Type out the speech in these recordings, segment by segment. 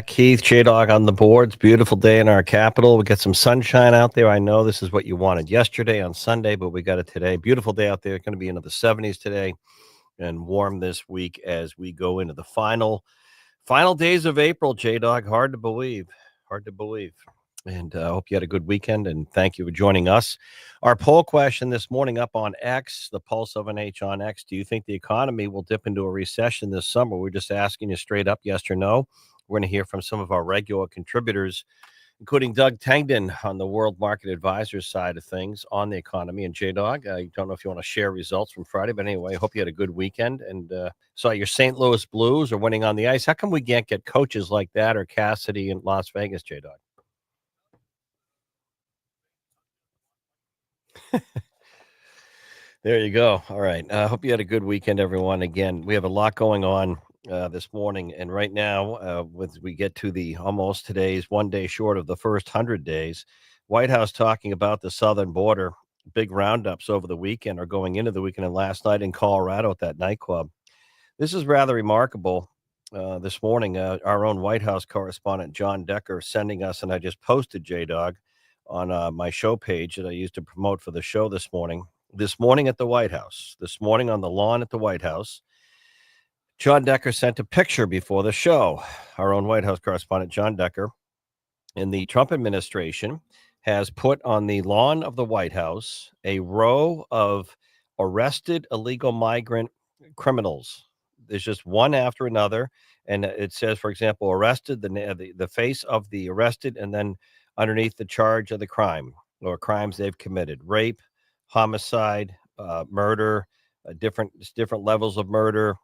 Heath, J-Dog on the boards. Beautiful day in our capital. We got some sunshine out there. I know this is what you wanted yesterday on Sunday, but we got it today. Beautiful day out there. It's going to be into the 70s today and warm this week as we go into the final days of April, J-Dog. Hard to believe. Hard to believe. And I hope you had a good weekend, and thank you for joining us. Our poll question this morning up on X, the Pulse of an H on X. Do you think the economy will dip into a recession this summer? We're just asking you straight up, yes or no. We're going to hear from some of our regular contributors, including Doug Tangden on the World Market Advisors side of things on the economy. And J-Dog, I don't know if you want to share results from Friday, but anyway, I hope you had a good weekend. And saw your St. Louis Blues are winning on the ice. How come we can't get coaches like that or Cassidy in Las Vegas, J-Dog? There you go. All right. I hope you had a good weekend, everyone. Again, we have a lot going on this morning, and right now, we get to the almost today's one day short of the first 100 days. White House talking about the southern border. Big roundups over the weekend or going into the weekend, and last night in Colorado at that nightclub. This is rather remarkable. This morning, our own White House correspondent John Decker sending us, and I just posted J Dog on my show page that I used to promote for the show this morning. This morning at the White House, this morning on the lawn at the White House, John Decker sent a picture before the show. Our own White House correspondent, John Decker, in the Trump administration, has put on the lawn of the White House a row of arrested illegal migrant criminals. There's just one after another. And it says, for example, arrested, the face of the arrested, and then underneath the charge of the crime or crimes they've committed: rape, homicide, murder, different levels of murder,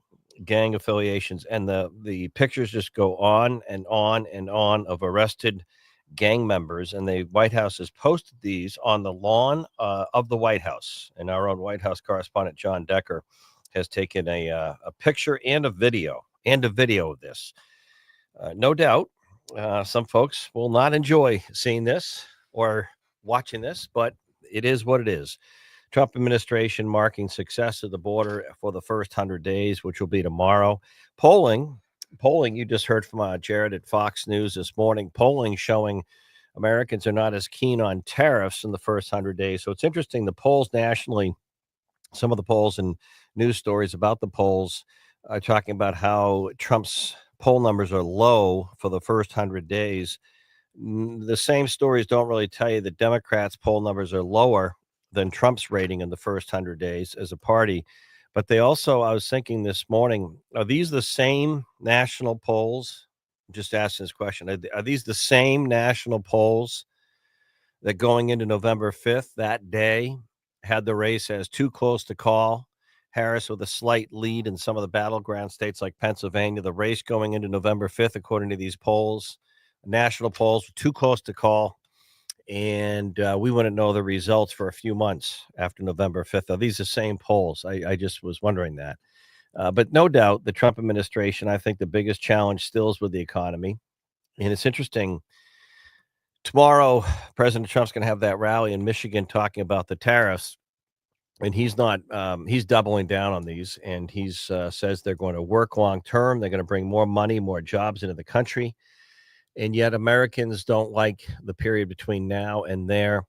gang affiliations, and the pictures just go on and on and on of arrested gang members. And the White House has posted these on the lawn of the White House. And our own White House correspondent John Decker has taken a picture and a video of this. No doubt, some folks will not enjoy seeing this or watching this, but it is what it is. Trump administration marking success at the border for the first 100 days, which will be tomorrow. Polling, you just heard from Jared at Fox News this morning. Polling showing Americans are not as keen on tariffs in the first 100 days. So it's interesting. The polls nationally, some of the polls and news stories about the polls are talking about how Trump's poll numbers are low for the first 100 days. The same stories don't really tell you that Democrats' poll numbers are lower than Trump's rating in the first 100 days as a party. But they also, I was thinking this morning, are these the same national polls? Just asking this question. Are these the same national polls that going into November 5th, that day, had the race as too close to call? Harris with a slight lead in some of the battleground states like Pennsylvania. The race going into November 5th, according to these polls, national polls, too close to call. And we wouldn't know the results for a few months after November 5th. Are these the same polls? I just was wondering that. But no doubt the Trump administration, I think the biggest challenge still is with the economy. And it's interesting. Tomorrow, President Trump's going to have that rally in Michigan talking about the tariffs. And he's not, he's doubling down on these. And he's says they're going to work long term. They're going to bring more money, more jobs into the country. And yet Americans don't like the period between now and there,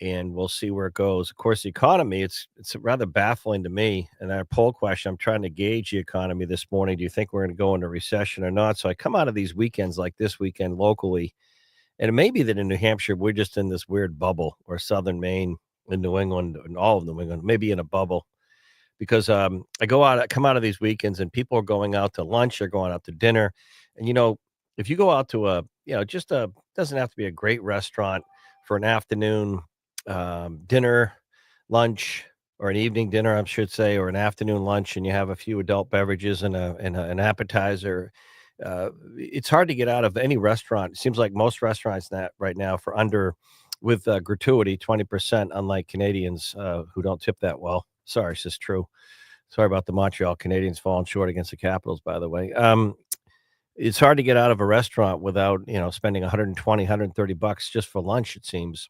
and we'll see where it goes. Of course, the economy, it's rather baffling to me. And our poll question, I'm trying to gauge the economy this morning. Do you think we're going to go into recession or not? So I come out of these weekends like this weekend locally, and it may be that in New Hampshire, we're just in this weird bubble, or Southern Maine, in New England, and all of New England, maybe in a bubble. Because I come out of these weekends and people are going out to lunch, they're going out to dinner. And, if you go out to doesn't have to be a great restaurant for an afternoon dinner, lunch, or an evening dinner, I should say, or an afternoon lunch, and you have a few adult beverages and an appetizer. It's hard to get out of any restaurant. It seems like most restaurants right now for under, with gratuity, 20%, unlike Canadians who don't tip that well. Sorry, this is true. Sorry about the Montreal Canadiens falling short against the Capitals, by the way. It's hard to get out of a restaurant without, spending 120, 130 bucks just for lunch, it seems.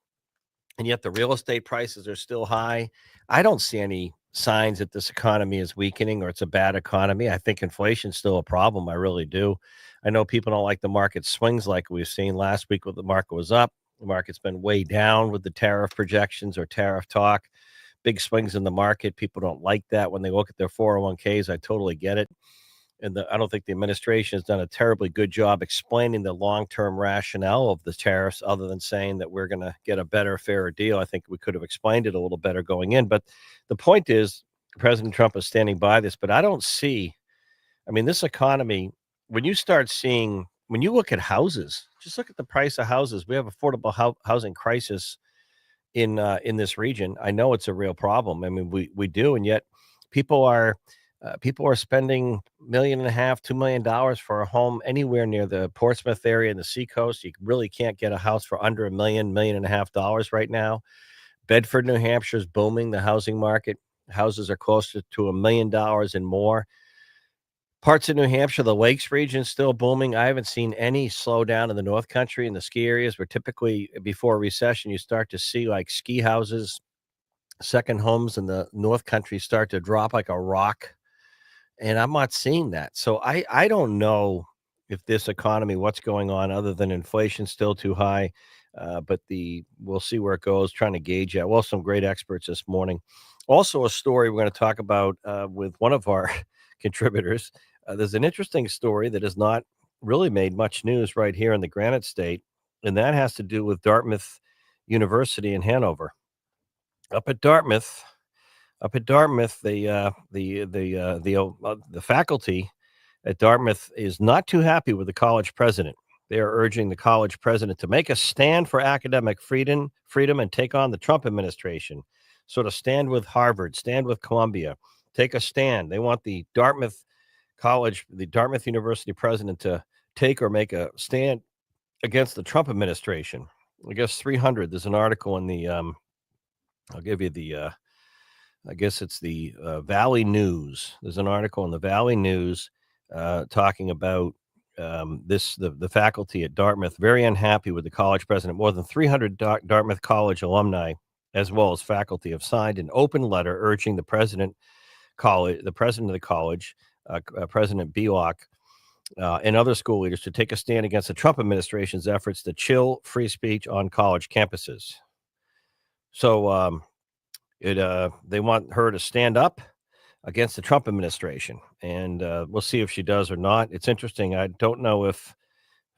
And yet the real estate prices are still high. I don't see any signs that this economy is weakening or it's a bad economy. I think inflation's still a problem. I really do. I know people don't like the market swings like we've seen last week when the market was up. The market's been way down with the tariff projections or tariff talk. Big swings in the market. People don't like that when they look at their 401ks. I totally get it. And I don't think the administration has done a terribly good job explaining the long-term rationale of the tariffs, other than saying that we're going to get a better, fairer deal. I think we could have explained it a little better going in. But the point is, President Trump is standing by this. But I don't see. I mean, this economy. When you start seeing, when you look at houses, just look at the price of houses. We have affordable housing crisis in this region. I know it's a real problem. I mean, we do, and yet people are people are spending $1.5 million, $2 million for a home anywhere near the Portsmouth area and the seacoast. You really can't get a house for under $1.5 million right now. Bedford, New Hampshire is booming. The housing market, houses are closer to $1 million and more. Parts of New Hampshire, the Lakes region, still booming. I haven't seen any slowdown in the North Country and the ski areas, where typically before a recession, you start to see like ski houses, second homes in the North Country start to drop like a rock. And I'm not seeing that. So I don't know if this economy, what's going on, other than inflation still too high. But we'll see where it goes, trying to gauge that. Well, some great experts this morning. Also, a story we're going to talk about with one of our contributors. There's an interesting story that has not really made much news right here in the Granite State, and that has to do with Dartmouth University in Hanover. Up at Dartmouth, the faculty at Dartmouth is not too happy with the college president. They are urging the college president to make a stand for academic freedom, and take on the Trump administration. Sort of stand with Harvard, stand with Columbia, take a stand. They want the Dartmouth University president to take or make a stand against the Trump administration. I guess 300. There's an article in the I'll give you the I guess it's the Valley News. There's an article in the Valley News talking about the faculty at Dartmouth very unhappy with the college president. More than 300 Dartmouth College alumni, as well as faculty, have signed an open letter urging the president of the college, President Belock, and other school leaders to take a stand against the Trump administration's efforts to chill free speech on college campuses. So they want her to stand up against the Trump administration, and we'll see if she does or not. It's interesting. I don't know if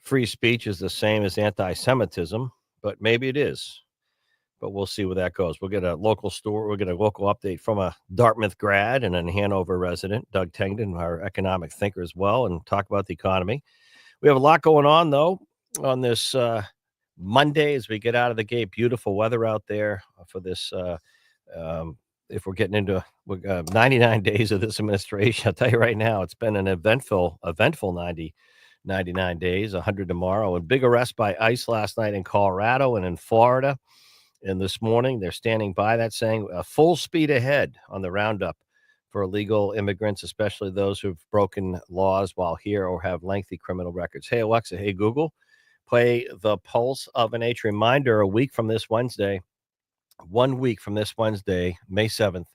free speech is the same as anti-Semitism, but maybe it is. But we'll see where that goes. We'll get a local update from a Dartmouth grad and a Hanover resident, Doug Tengden, our economic thinker as well, and talk about the economy. We have a lot going on, though, on this Monday as we get out of the gate. Beautiful weather out there for this. If we're getting into 99 days of this administration, I'll tell you right now, it's been an eventful 99 days, 100 tomorrow. And big arrest by ICE last night in Colorado and in Florida. And this morning, they're standing by that, saying full speed ahead on the roundup for illegal immigrants, especially those who've broken laws while here or have lengthy criminal records. Hey, Alexa, hey, Google, play the Pulse of an H. Reminder, a week from this Wednesday, 1 week from this Wednesday, May 7th,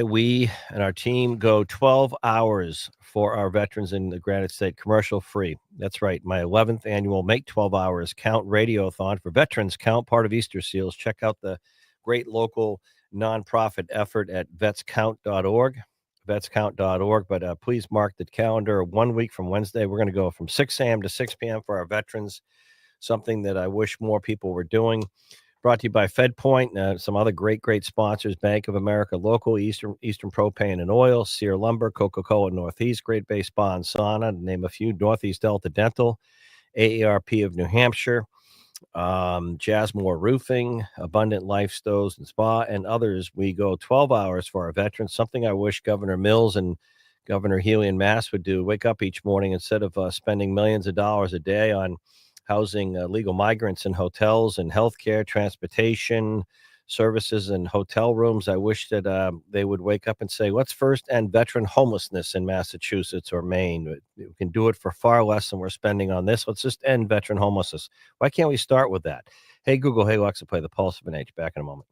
we and our team go 12 hours for our veterans in the Granite State, commercial free. That's right. My 11th annual Make 12 Hours Count Radiothon for Veterans Count, part of Easter Seals. Check out the great local nonprofit effort at vetscount.org, vetscount.org. But please mark the calendar. 1 week from Wednesday, we're going to go from 6 a.m. to 6 p.m. for our veterans, something that I wish more people were doing. Brought to you by FedPoint, some other great sponsors: Bank of America, Local, Eastern Propane and Oil, Sear Lumber, Coca-Cola Northeast, Great Bay Spa and Sauna, to name a few, Northeast Delta Dental, AARP of New Hampshire, Jasmore Roofing, Abundant Life Stoves and Spa, and others. We go 12 hours for our veterans, something I wish Governor Mills and Governor Healy in Mass would do. Wake up each morning instead of spending millions of dollars a day on housing legal migrants in hotels and healthcare, transportation, services, and hotel rooms. I wish that they would wake up and say, let's first end veteran homelessness in Massachusetts or Maine. We can do it for far less than we're spending on this. Let's just end veteran homelessness. Why can't we start with that? Hey, Google, hey, Alexa, play the Pulse of an H. Back in a moment.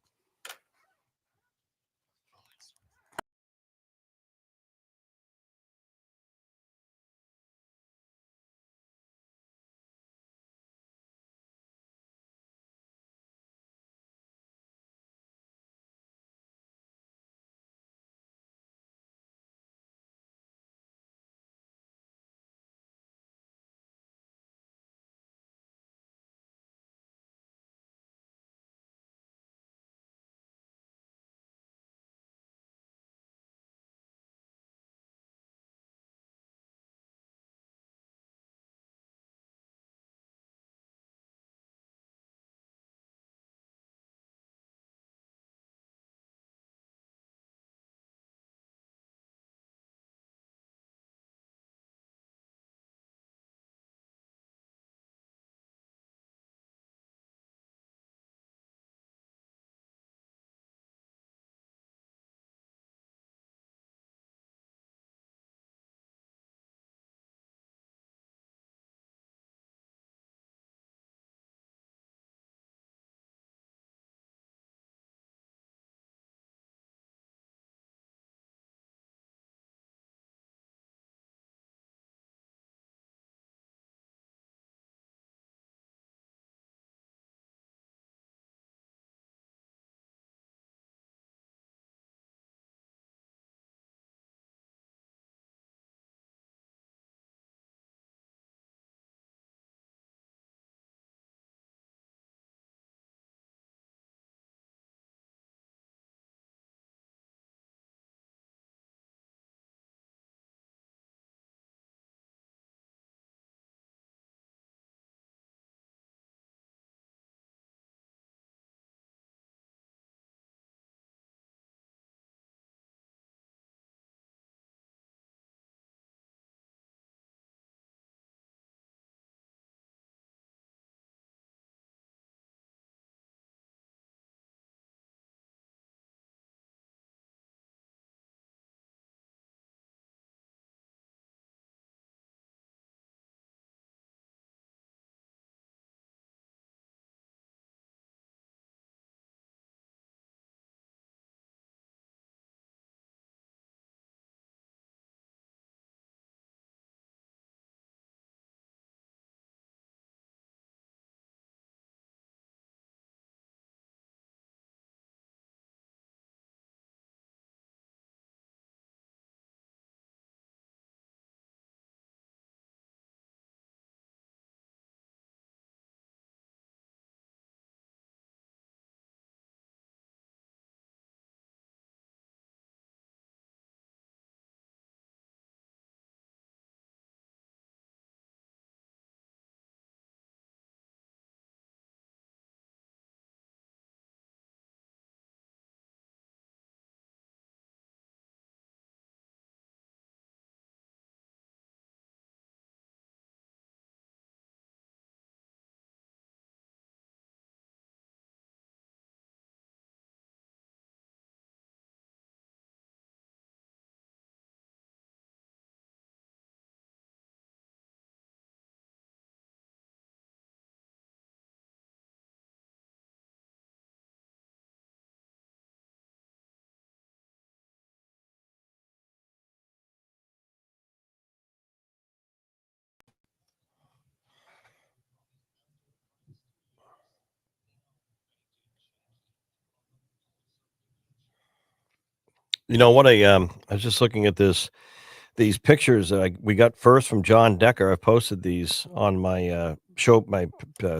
What I was just looking at these pictures we got first from John Decker. I've posted these on my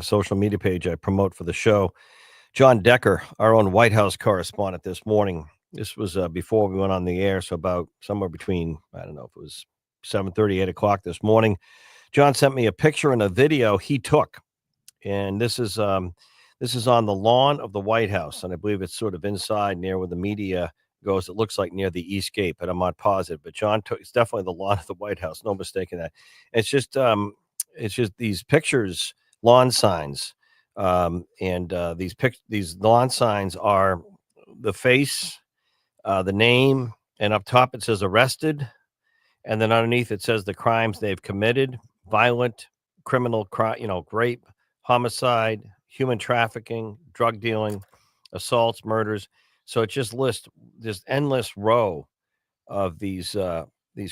social media page I promote for the show. John Decker, our own White House correspondent this morning. This was before we went on the air, so about somewhere between, I don't know if it was 7:30, 8 o'clock this morning. John sent me a picture and a video he took, and this is on the lawn of the White House, and I believe it's sort of inside near where the media goes. It looks like near the East Gate, but I'm not positive. But John took it's definitely the lawn of the White House, no mistaking that. It's just these pictures, lawn signs, and these lawn signs are the face, the name, and up top it says arrested, and then underneath it says the crimes they've committed: violent, criminal crime, rape, homicide, human trafficking, drug dealing, assaults, murders. So it just lists this endless row of these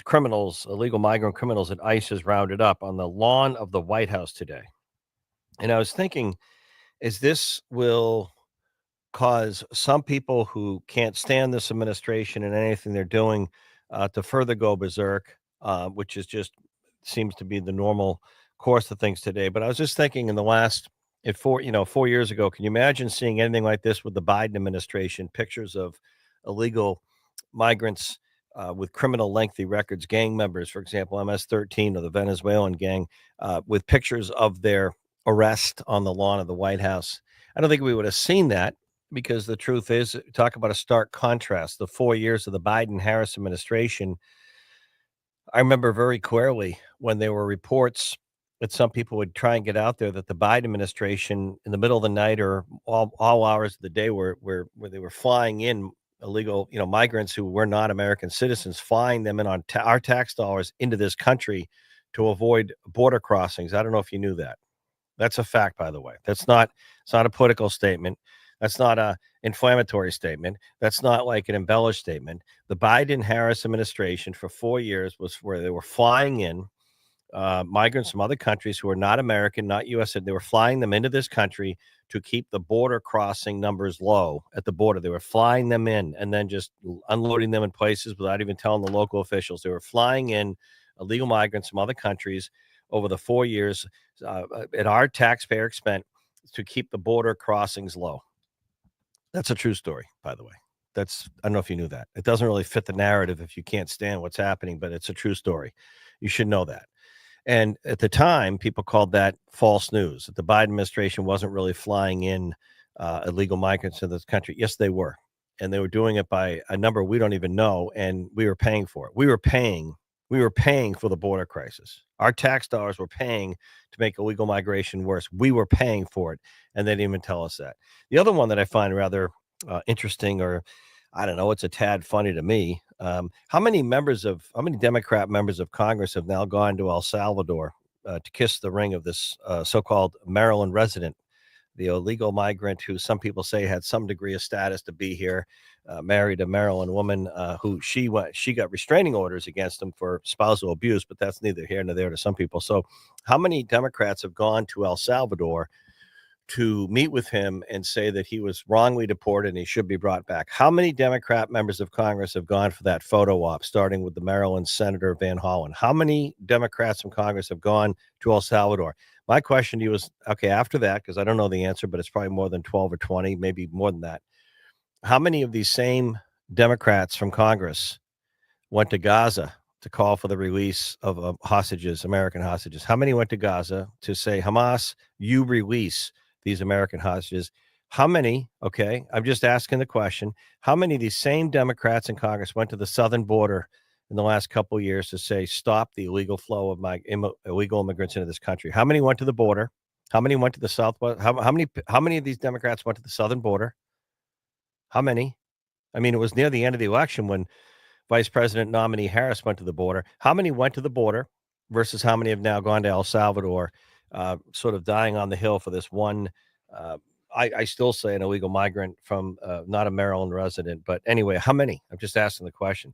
criminals, illegal migrant criminals that ICE has rounded up on the lawn of the White House today. And I was thinking, is this will cause some people who can't stand this administration and anything they're doing to further go berserk, which is just seems to be the normal course of things today. But I was just thinking, in the last, if 4 years ago, can you imagine seeing anything like this with the Biden administration? Pictures of illegal migrants with criminal lengthy records, gang members, for example, MS-13 or the Venezuelan gang, with pictures of their arrest on the lawn of the White House. I don't think we would have seen that, because the truth is, talk about a stark contrast. The 4 years of the Biden Harris administration, I remember very clearly when there were reports that some people would try and get out there that the Biden administration, in the middle of the night or all hours of the day, where they were flying in illegal, migrants who were not American citizens, flying them in on our tax dollars into this country to avoid border crossings. I don't know if you knew that. That's a fact, by the way. It's not a political statement. That's not a inflammatory statement. That's not like an embellished statement. The Biden-Harris administration for 4 years was where they were flying in migrants from other countries who are not American, not U.S. They were flying them into this country to keep the border crossing numbers low at the border. They were flying them in and then just unloading them in places without even telling the local officials. They were flying in illegal migrants from other countries over the 4 years at our taxpayer expense to keep the border crossings low. That's a true story, by the way. I don't know if you knew that. It doesn't really fit the narrative if you can't stand what's happening, but it's a true story. You should know that. And at the time, people called that false news, that the Biden administration wasn't really flying in illegal migrants in this country. Yes, they were. And they were doing it by a number we don't even know, and we were paying for it. We were paying for the border crisis. Our tax dollars were paying to make illegal migration worse. We were paying for it, and they didn't even tell us that. The other one that I find rather interesting, or I don't know, it's a tad funny to me. How many Democrat members of Congress have now gone to El Salvador to kiss the ring of this so-called Maryland resident, the illegal migrant who some people say had some degree of status to be here, married a Maryland woman who she got restraining orders against him for spousal abuse, but that's neither here nor there to some people. So how many Democrats have gone to El Salvador to meet with him and say that he was wrongly deported and he should be brought back? How many Democrat members of Congress have gone for that photo op, starting with the Maryland Senator Van Hollen? How many Democrats from Congress have gone to El Salvador? My question to you is, okay, after that, because I don't know the answer, but it's probably more than 12 or 20, maybe more than that. How many of these same Democrats from Congress went to Gaza to call for the release of hostages, American hostages? How many went to Gaza to say, Hamas, you release these American hostages? How many, okay, I'm just asking the question, how many of these same Democrats in Congress went to the southern border in the last couple of years to say, stop the illegal flow of illegal immigrants into this country? How many went to the border? How many went to the southwest? How many of these Democrats went to the southern border? How many? I mean, it was near the end of the election when Vice President nominee Harris went to the border. How many went to the border versus how many have now gone to El Salvador, sort of dying on the hill for this one, I still say an illegal migrant from not a Maryland resident. But anyway, how many? I'm just asking the question.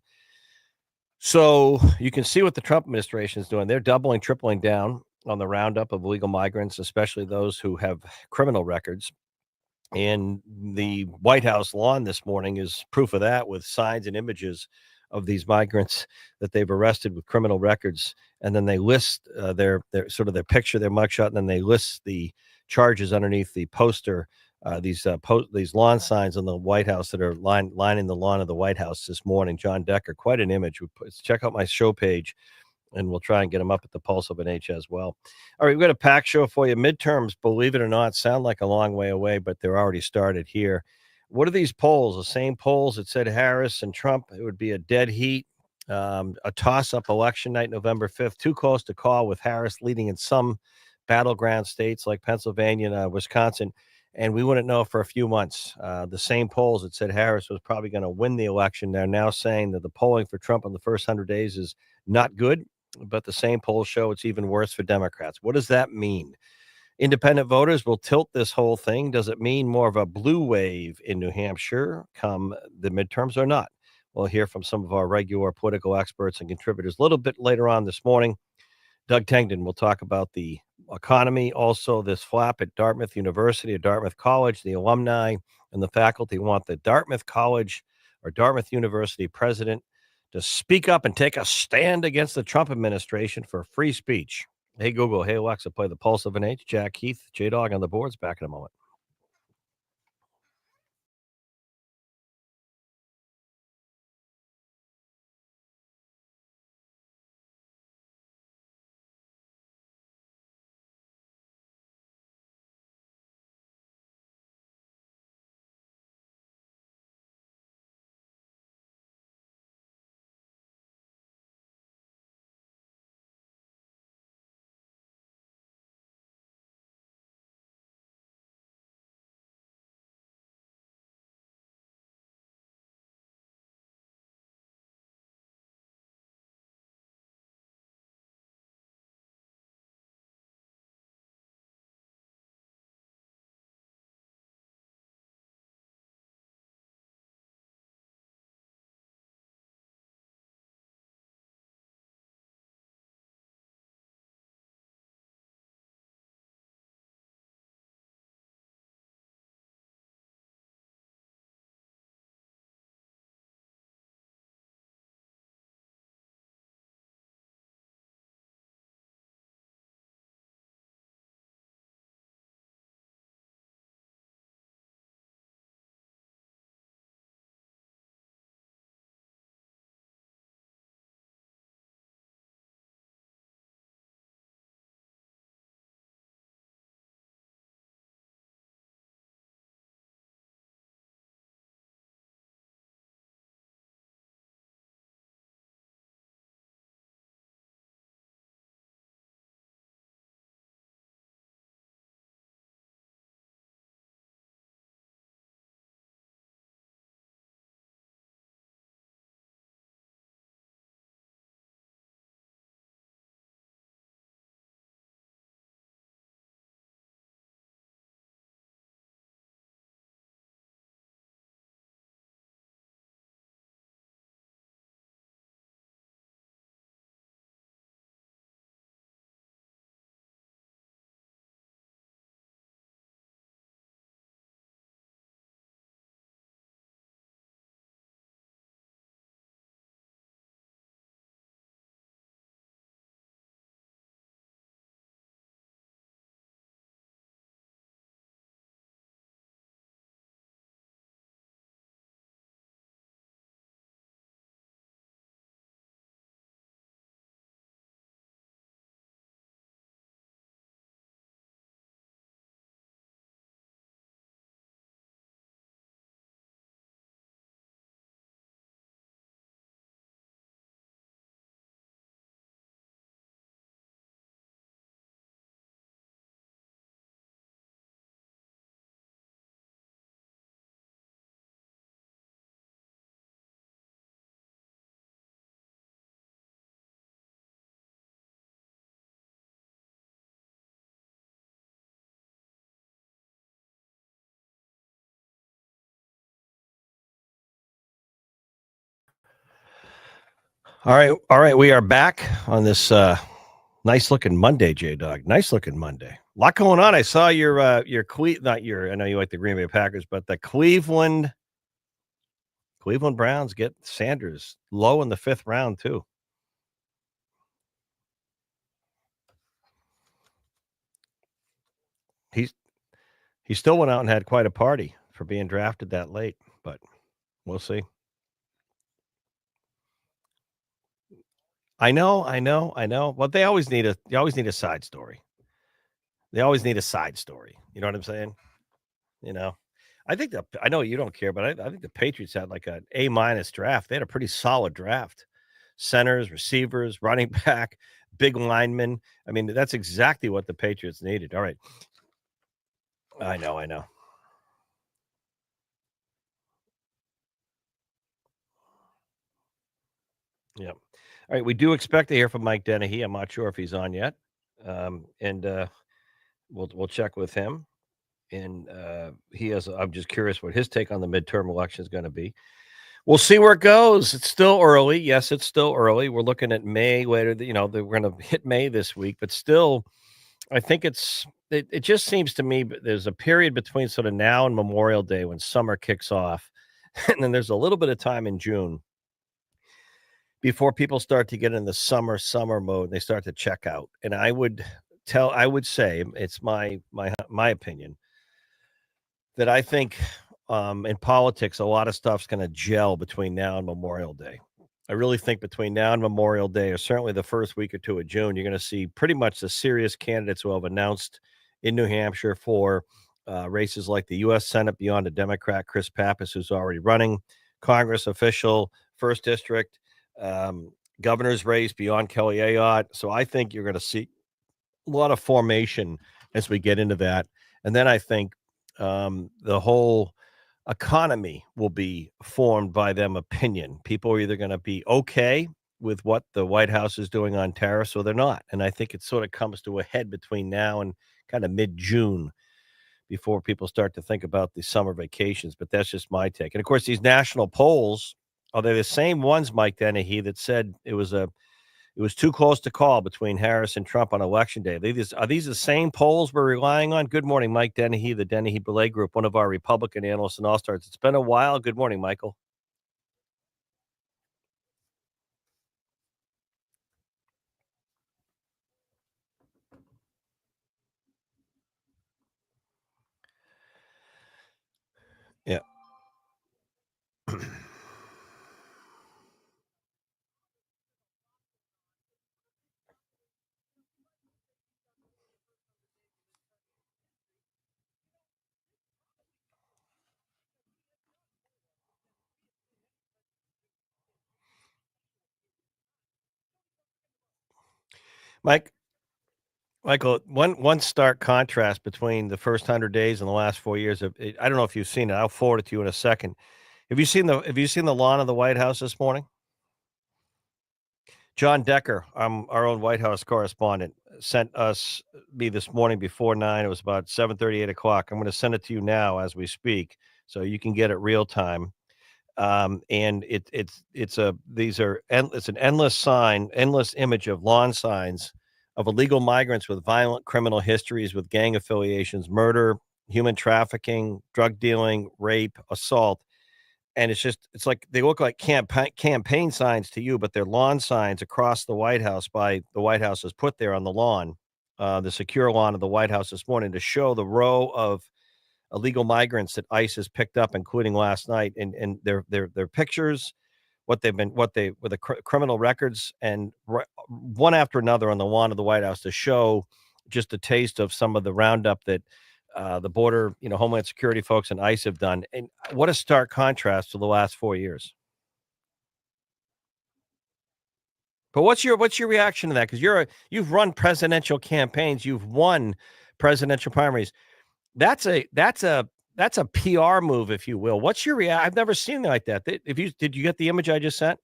So you can see what the Trump administration is doing. They're doubling, tripling down on the roundup of illegal migrants, especially those who have criminal records. And the White House lawn this morning is proof of that, with signs and images of these migrants that they've arrested with criminal records. And then they list their sort of their picture, their mugshot, and then they list the charges underneath the poster. These lawn signs on the White House that are lining the lawn of the White House this morning. John Decker, quite an image. Check out my show page, and we'll try and get them up at the Pulse of an H as well. All right, we've got a packed show for you. Midterms, believe it or not, sound like a long way away, but they're already started here. What are these polls? The same polls that said Harris and Trump, it would be a dead heat, a toss-up election night, November 5th. Too close to call, with Harris leading in some battleground states like Pennsylvania and Wisconsin. And we wouldn't know for a few months. The same polls that said Harris was probably going to win the election, they're now saying that the polling for Trump in the first 100 days is not good, but the same polls show it's even worse for Democrats. What does that mean? Independent voters will tilt this whole thing. Does it mean more of a blue wave in New Hampshire come the midterms or not? We'll hear from some of our regular political experts and contributors a little bit later on this morning. Doug Tengden will talk about the economy, also this flap at Dartmouth University or Dartmouth College. The alumni and the faculty want the Dartmouth College or Dartmouth University president to speak up and take a stand against the Trump administration for free speech. Hey, Google. Hey, Alexa, play the Pulse of an H. Jack Heath, J-Dog on the boards. Back in a moment. All right. We are back on this Nice looking Monday, J Dog. Nice looking Monday. Lot going on. I saw your not your I know you like the Green Bay Packers, but the Cleveland Browns get Sanders low in the 5th round too. He's he still went out and had quite a party for being drafted that late, but we'll see. I know. Well, they always need a side story. They always need a side story. You know what I'm saying? You know? I know you don't care, but I think the Patriots had like an A minus draft. They had a pretty solid draft. Centers, receivers, running back, big linemen. I mean, that's exactly what the Patriots needed. All right. I know. Yeah. All right. We do expect to hear from Mike Dennehy. I'm not sure if he's on yet. And we'll check with him. And I'm just curious what his take on the midterm election is going to be. We'll see where it goes. It's still early. Yes, it's still early. We're looking at May later. We're going to hit May this week, but still, I think it just seems to me there's a period between sort of now and Memorial Day when summer kicks off, and then there's a little bit of time in June before people start to get in the summer mode. And they start to check out, and I would say it's my opinion that I think, in politics, a lot of stuff's gonna gel between now and Memorial Day. I really think between now and Memorial Day, or certainly the first week or 2 of June, you're gonna see pretty much the serious candidates who have announced in New Hampshire for, races like the US Senate beyond a Democrat, Chris Pappas, who's already running, Congress official, 1st district, um, governor's race beyond Kelly Ayotte. So I think you're gonna see a lot of formation as we get into that. And then I think the whole economy will be formed by them opinion. People are either going to be okay with what the White House is doing on tariffs or they're not. And I think it sort of comes to a head between now and kind of mid June before people start to think about the summer vacations. But that's just my take. And of course, these national polls are they the same ones, Mike Dennehy, that said it was too close to call between Harris and Trump on election day. Are these the same polls we're relying on? Good morning, Mike Dennehy, the Dennehy Belay Group, one of our Republican analysts and all stars. It's been a while. Good morning, Michael. Yeah. Mike, Michael, one stark contrast between the first 100 days and the last 4 years I don't know if you've seen it. I'll forward it to you in a second. Have you seen the lawn of the White House this morning? John Decker, our own White House correspondent, sent us me this morning before 9. It was about 7:30, 8 o'clock. I'm going to send it to you now as we speak, so you can get it real time. And it's a these are it's an endless image of lawn signs of illegal migrants with violent criminal histories, with gang affiliations, murder, human trafficking, drug dealing, rape, assault, and it's like they look like campaign signs to you, but they're lawn signs across the White House by the White House has put there on the lawn, the secure lawn of the White House this morning to show the row of illegal migrants that ICE has picked up, including last night, and their pictures, what they with the criminal records, and one after another on the lawn of the White House to show just a taste of some of the roundup that the border, Homeland Security folks and ICE have done. And what a stark contrast to the last 4 years. But what's your reaction to that? Because you've run presidential campaigns, you've won presidential primaries. That's a PR move, if you will. What's your I've never seen it like that. If you did you get the image I just sent?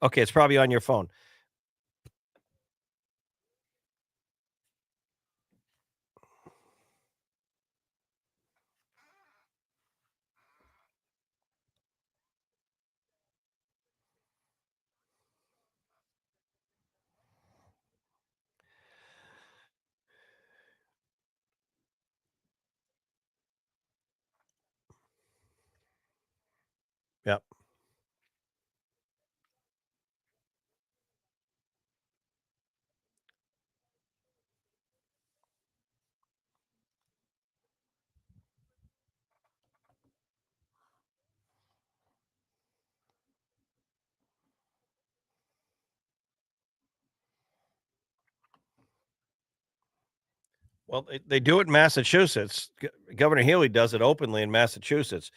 Okay, it's probably on your phone. Yep. Well, they do it in Massachusetts. Governor Healy does it openly in Massachusetts.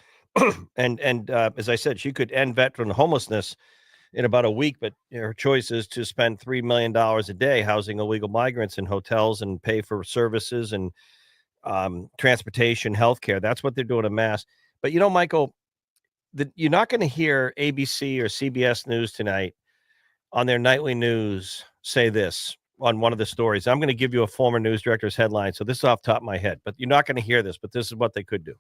And as I said, she could end veteran homelessness in about a week, but her choice is to spend $3 million a day housing illegal migrants in hotels and pay for services and transportation, healthcare. That's what they're doing in mass. But Michael, you're not going to hear ABC or CBS News tonight on their nightly news say this on one of the stories. I'm going to give you a former news director's headline. So this is off the top of my head, but you're not going to hear this, but this is what they could do.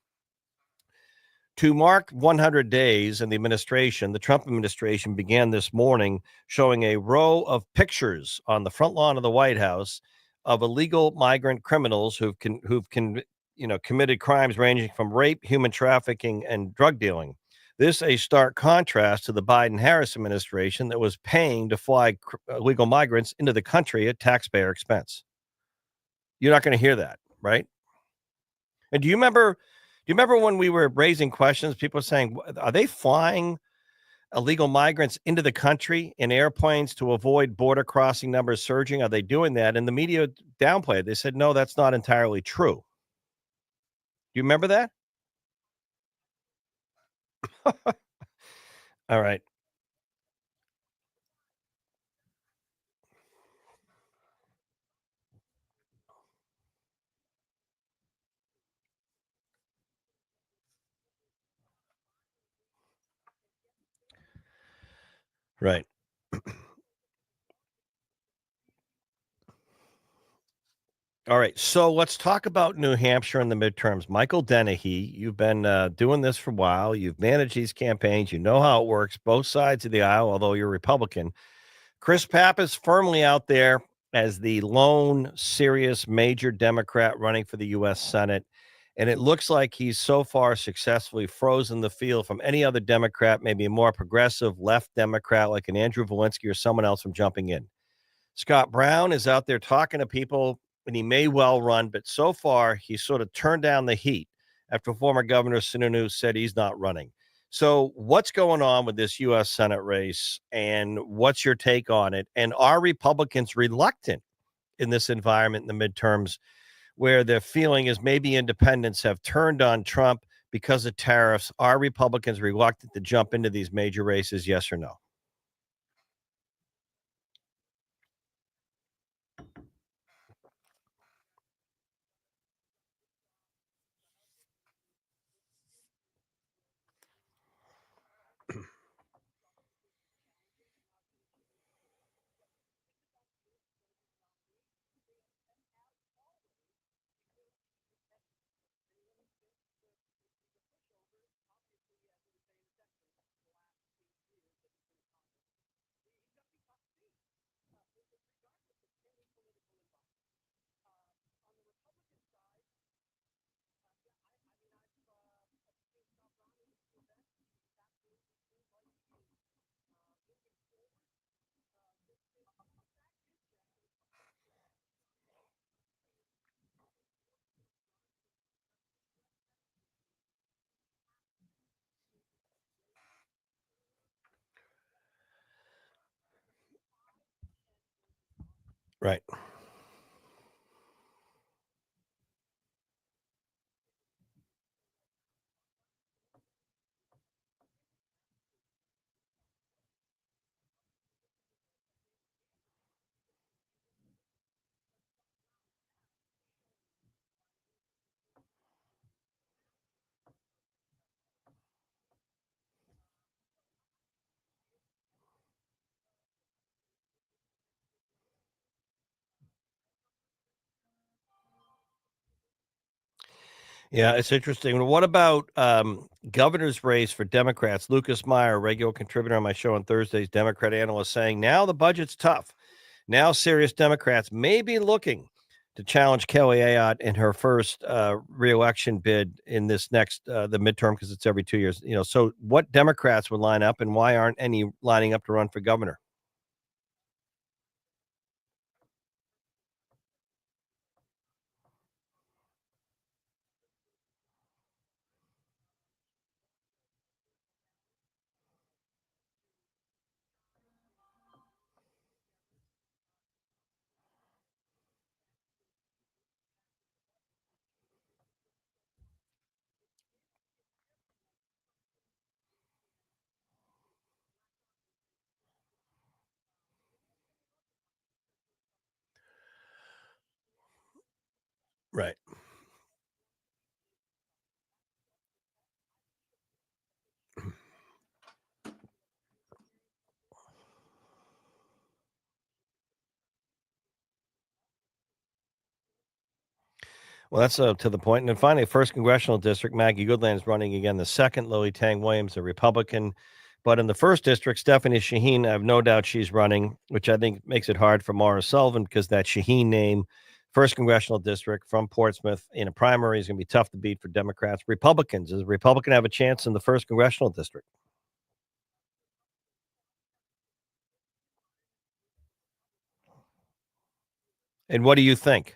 To mark 100 days in the administration, the Trump administration began this morning showing a row of pictures on the front lawn of the White House of illegal migrant criminals who've committed crimes ranging from rape, human trafficking, and drug dealing. This a stark contrast to the Biden-Harris administration that was paying to fly illegal migrants into the country at taxpayer expense. You're not going to hear that, right? And do you remember when we were raising questions, people saying, are they flying illegal migrants into the country in airplanes to avoid border crossing numbers surging? Are they doing that? And the media downplayed it. They said, no, that's not entirely true. Do you remember that? All right. Right. All right. So let's talk about New Hampshire and the midterms. Michael Dennehy, you've been doing this for a while. You've managed these campaigns. You know how it works, both sides of the aisle, although you're Republican. Chris Pappas firmly out there as the lone serious major Democrat running for the U.S. Senate. And it looks like he's so far successfully frozen the field from any other Democrat, maybe a more progressive left Democrat like an Andrew Valinsky or someone else from jumping in. Scott Brown is out there talking to people, and he may well run, but so far he's sort of turned down the heat after former Governor Sununu said he's not running. So, what's going on with this U.S. Senate race, and what's your take on it? And are Republicans reluctant in this environment in the midterms where their feeling is maybe independents have turned on Trump because of tariffs? Are Republicans reluctant to jump into these major races? Yes or no? Right. Yeah, it's interesting. What about governor's race for Democrats? Lucas Meyer, regular contributor on my show on Thursdays, Democrat analyst, saying now the budget's tough. Now serious Democrats may be looking to challenge Kelly Ayotte in her first reelection bid in this next the midterm because it's every 2 years. So what Democrats would line up, and why aren't any lining up to run for governor? Right. Well, that's to the point. And then finally, first congressional district, Maggie Goodland is running again. The second, Lily Tang Williams, a Republican. But in the first district, Stephanie Shaheen, I have no doubt she's running, which I think makes it hard for Maura Sullivan because that Shaheen name, first congressional district from Portsmouth in a primary is going to be tough to beat for Democrats. Republicans, does a Republican have a chance in the first congressional district? And what do you think?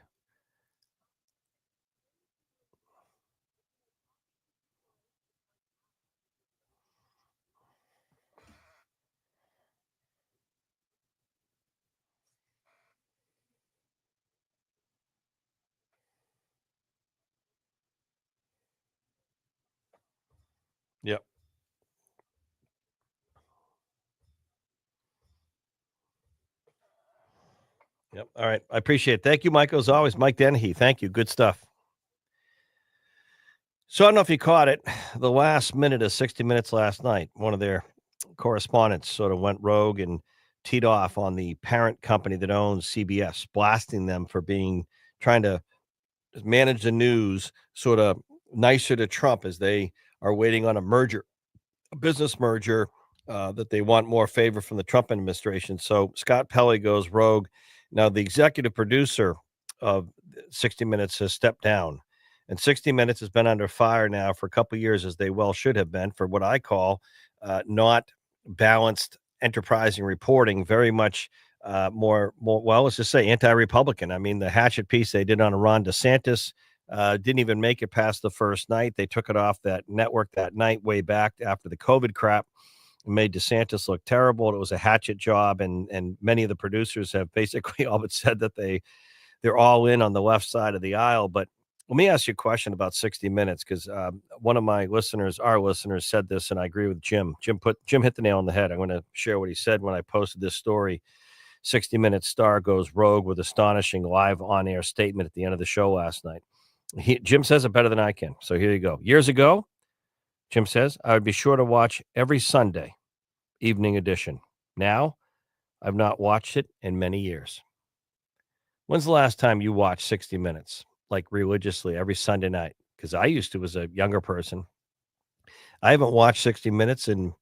Yep. Yep. All right. I appreciate it. Thank you, Michael. As always, Mike Dennehy. Thank you. Good stuff. So I don't know if you caught it. The last minute of 60 Minutes last night, one of their correspondents sort of went rogue and teed off on the parent company that owns CBS, blasting them for being trying to manage the news sort of nicer to Trump as they are waiting on a merger, a business merger that they want more favor from the Trump administration. So Scott Pelley goes rogue. Now, the executive producer of 60 Minutes has stepped down, and 60 Minutes has been under fire now for a couple of years, as they well should have been, for what I call not balanced, enterprising reporting. Very much more. Well, let's just say anti-Republican. I mean, the hatchet piece they did on Ron DeSantis didn't even make it past the first night. They took it off that network that night, way back after the COVID crap. It made DeSantis look terrible. It was a hatchet job, and many of the producers have basically all but said that they're all in on the left side of the aisle. But let me ask you a question about 60 Minutes, because one of my listeners, our listeners, said this, and I agree with Jim. Jim hit the nail on the head. I'm going to share what he said when I posted this story. 60 Minutes star goes rogue with astonishing live on air statement at the end of the show last night. Jim says it better than I can. So here you go. Years ago, Jim says, I would be sure to watch every Sunday evening edition. Now, I've not watched it in many years. When's the last time you watched 60 Minutes, like religiously every Sunday night? Because I used to as a younger person. I haven't watched 60 Minutes in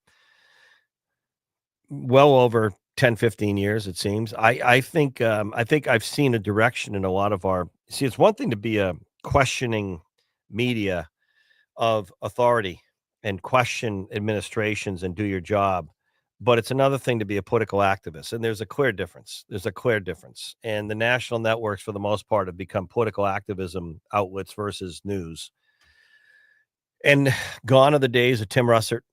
well over 10, 15 years, it seems. I think I've seen a direction in a lot of our see, it's one thing to be a questioning media of authority and question administrations and do your job. But it's another thing to be a political activist. And there's a clear difference. There's a clear difference. And the national networks, for the most part, have become political activism outlets versus news. And gone are the days of Tim Russert,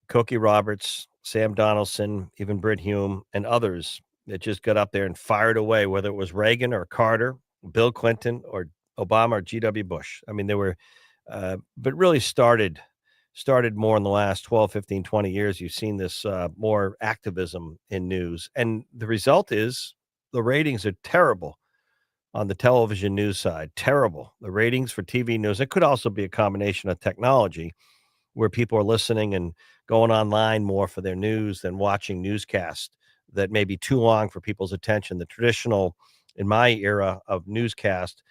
Cokie Roberts, Sam Donaldson, even Britt Hume, and others that just got up there and fired away, whether it was Reagan or Carter, Bill Clinton or Obama or G.W. Bush. I mean, they were but really started more in the last 12, 15, 20 years. You've seen this more activism in news. And the result is the ratings are terrible on the television news side. Terrible. The ratings for TV news. It could also be a combination of technology where people are listening and going online more for their news than watching newscasts that may be too long for people's attention. The traditional, in my era of newscast,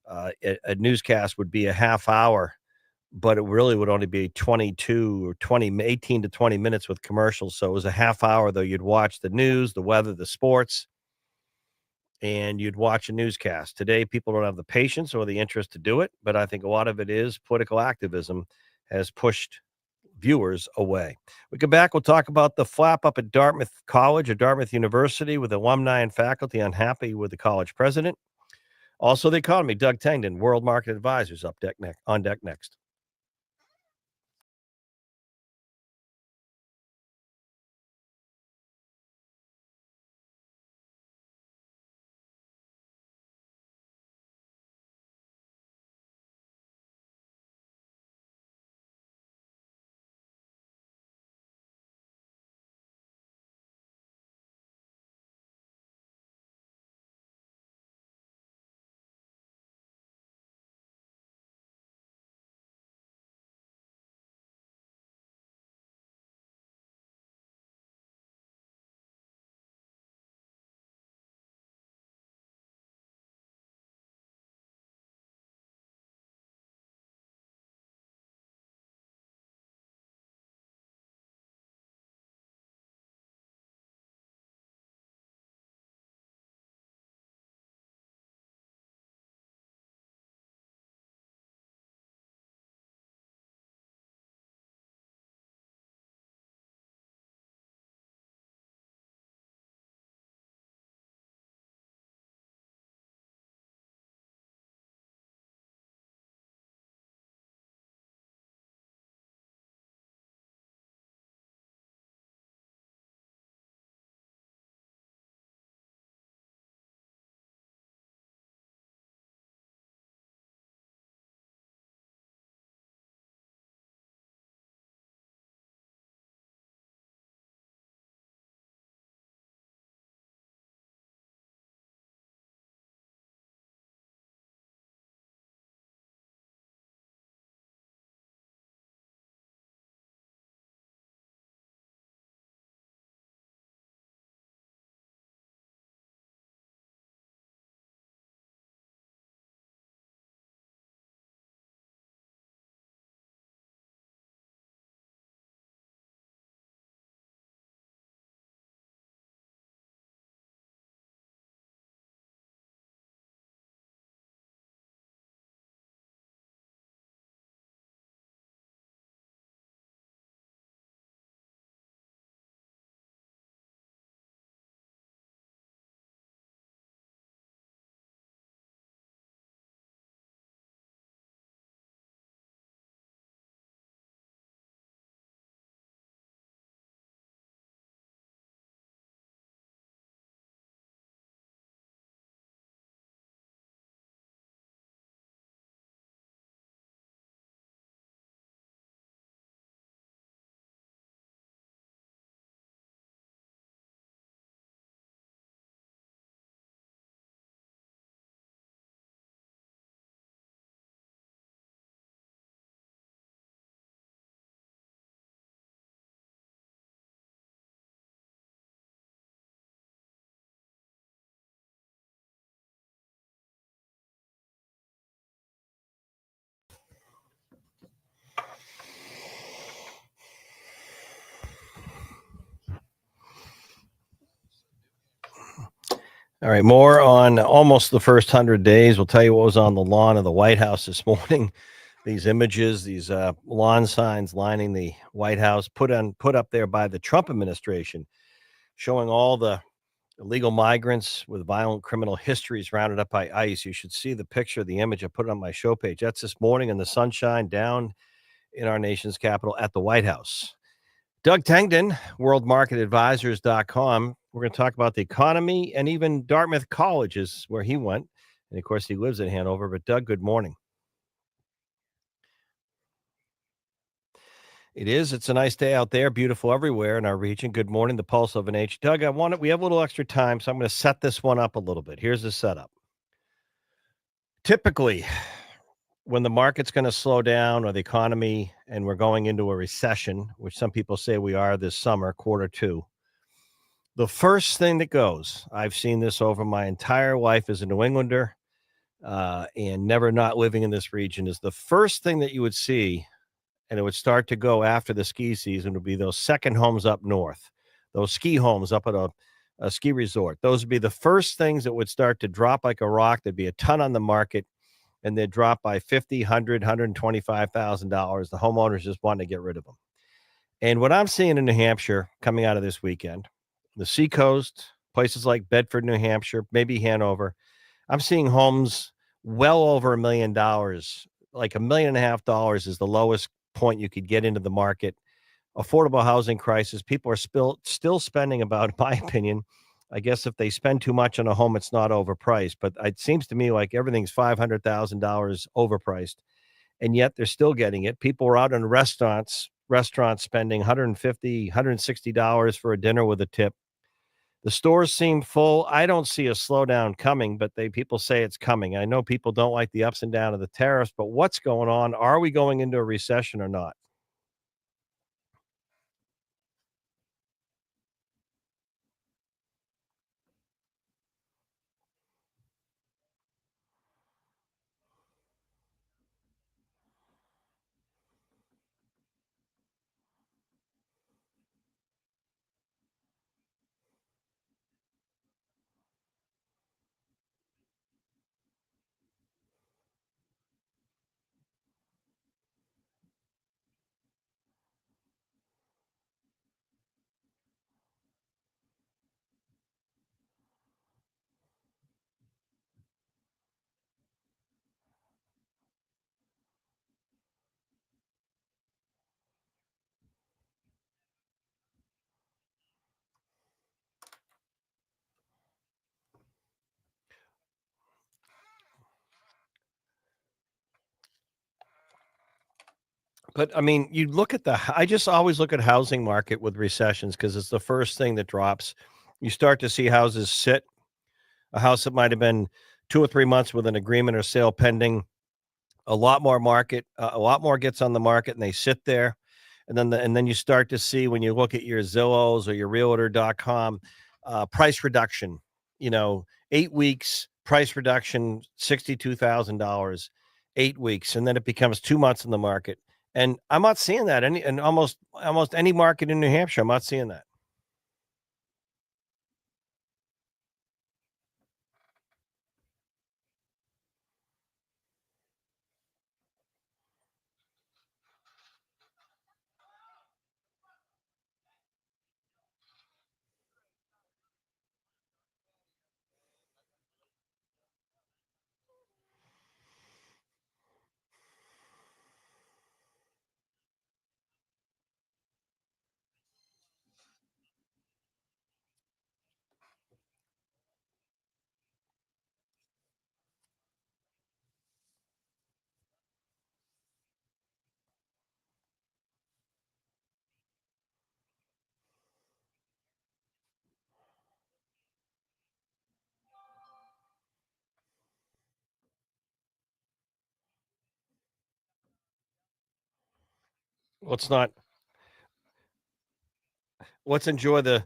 a newscast would be a half hour, but it really would only be 22 or 20, 18 to 20 minutes with commercials. So it was a half hour, though. You'd watch the news, the weather, the sports, and you'd watch a newscast. Today, people don't have the patience or the interest to do it, but I think a lot of it is political activism has pushed viewers away. We come back, we'll talk about the flap up at Dartmouth College or Dartmouth University with alumni and faculty unhappy with the college president. Also, the economy. Doug Tangden, World Market Advisors, on deck next. All right, more on almost the first 100 days. We'll tell you what was on the lawn of the White House this morning. These images, these lawn signs lining the White House, put up there by the Trump administration, showing all the illegal migrants with violent criminal histories rounded up by ICE. You should see the picture, the image. I put it on my show page. That's this morning in the sunshine down in our nation's capital at the White House. Doug Tangden, worldmarketadvisors.com. We're going to talk about the economy and even Dartmouth College is where he went. And of course, he lives in Hanover. But Doug, good morning. It is. It's a nice day out there, beautiful everywhere in our region. Good morning, the pulse of an age. Doug, we have a little extra time, so I'm going to set this one up a little bit. Here's the setup. Typically, when the market's going to slow down or the economy and we're going into a recession, which some people say we are this summer, quarter two, the first thing that goes, I've seen this over my entire life as a New Englander and never not living in this region, is the first thing that you would see, and it would start to go after the ski season, would be those second homes up north, those ski homes up at a ski resort. Those would be the first things that would start to drop like a rock. There'd be a ton on the market and they'd drop by 50, 100, $125,000. The homeowners just want to get rid of them. And what I'm seeing in New Hampshire coming out of this weekend, the seacoast, places like Bedford, New Hampshire, maybe Hanover, I'm seeing homes well over $1 million, like $1.5 million is the lowest point you could get into the market. Affordable housing crisis. People are still spending about, in my opinion, I guess if they spend too much on a home, it's not overpriced. But it seems to me like everything's $500,000 overpriced, and yet they're still getting it. People are out in restaurants spending 150, $160 for a dinner with a tip. The stores seem full. I don't see a slowdown coming, but people say it's coming. I know people don't like the ups and downs of the tariffs, but what's going on? Are we going into a recession or not? But I mean, you look at I just always look at housing market with recessions because it's the first thing that drops. You start to see houses sit, a house that might have been 2 or 3 months with an agreement or sale pending, a lot more gets on the market and they sit there. And then you start to see when you look at your Zillows or your realtor.com price reduction, you know, 8 weeks price reduction, $62,000, 8 weeks. And then it becomes 2 months in the market. And I'm not seeing that and almost any market in New Hampshire. I'm not seeing that. Let's not let's enjoy the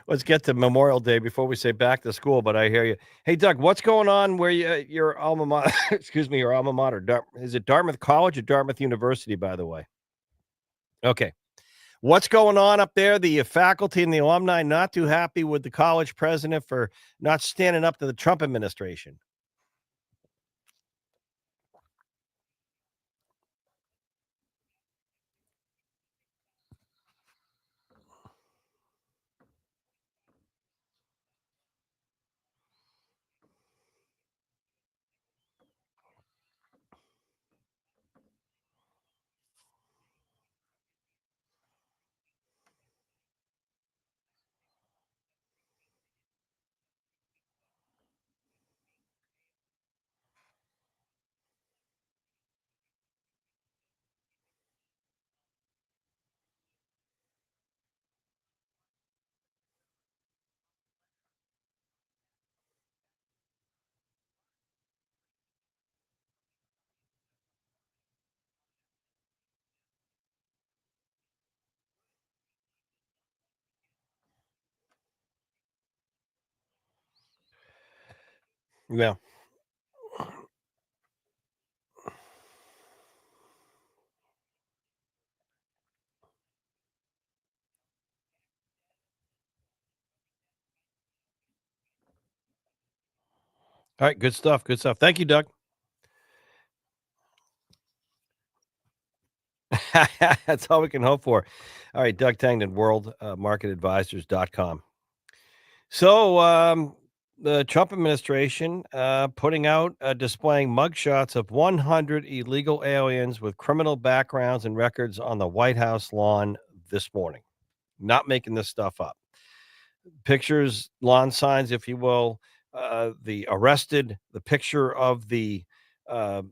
let's get to Memorial Day before we say back to school. But I hear you. Hey, Doug, what's going on where your alma mater, excuse me, your alma mater, is it Dartmouth College or Dartmouth University, by the way? Okay. What's going on up there? The faculty and the alumni not too happy with the college president for not standing up to the Trump administration. Yeah. All right, good stuff. Good stuff. Thank you, Doug. That's all we can hope for. All right, Doug Tangden, World Market Advisors.com. So, the Trump administration putting out displaying mugshots of 100 illegal aliens with criminal backgrounds and records on the White House lawn this morning. Not making this stuff up. Pictures, lawn signs, if you will, the arrested, the picture of the, uh,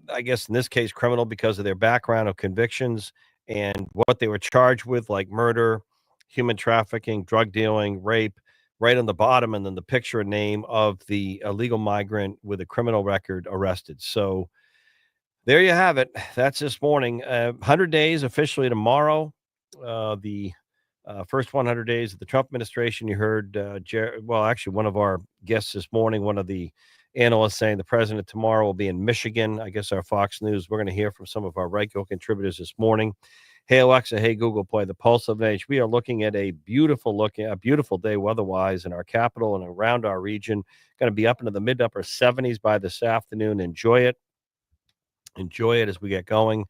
I guess in this case, criminal because of their background of convictions and what they were charged with, like murder, human trafficking, drug dealing, rape, right on the bottom, and then the picture and name of the illegal migrant with a criminal record arrested. So there you have it. That's this morning. 100 days officially tomorrow. The first 100 days of the Trump administration. You heard, well, actually, one of our guests this morning, one of the analysts saying the president tomorrow will be in Michigan. I guess our Fox News. We're going to hear from some of our regular contributors this morning. Hey Alexa, hey Google, play the Pulse of an Age. We are looking at a beautiful day weather-wise in our capital and around our region. Going to be up into the mid upper 70s by this afternoon. Enjoy it as we get going.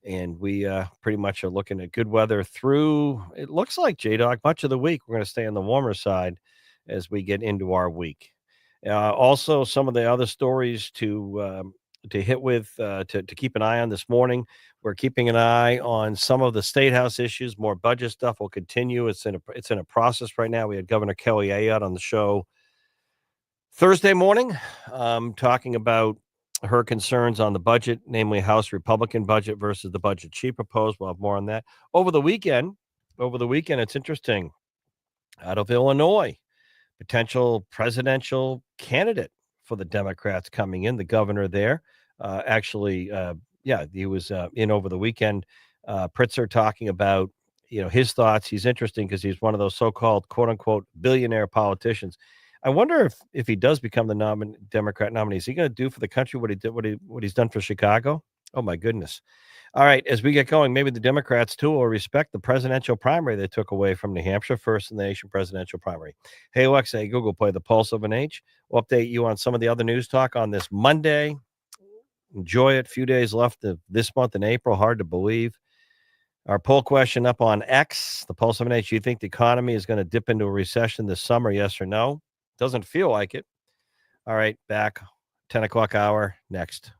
And we pretty much are looking at good weather through, it looks like, J-Dog, much of the week. We're going to stay on the warmer side as we get into our week. Also, some of the other stories to hit with, to keep an eye on this morning. We're keeping an eye on some of the state house issues. More budget stuff will continue. It's in a process right now. We had Governor Kelly Ayotte on the show Thursday morning, talking about her concerns on the budget, namely House Republican budget versus the budget she proposed. We'll have more on that. Over the weekend, it's interesting. Out of Illinois, potential presidential candidate for the Democrats coming in, the governor there. He was in over the weekend. Pritzker talking about, his thoughts. He's interesting because he's one of those so-called quote unquote billionaire politicians. I wonder if he does become the Democrat nominee, is he going to do for the country what he's done for Chicago? Oh my goodness. All right, as we get going, maybe the Democrats too will respect the presidential primary they took away from New Hampshire, first in the nation presidential primary. Hey Alexa, hey Google, play the Pulse of an Age. We'll update you on some of the other news talk on this Monday. Enjoy it. Few days left of this month in April. Hard to believe. Our poll question up on X, the Pulse of an Age. Do you think the economy is going to dip into a recession this summer? Yes or no? Doesn't feel like it. All right, back 10 o'clock hour next.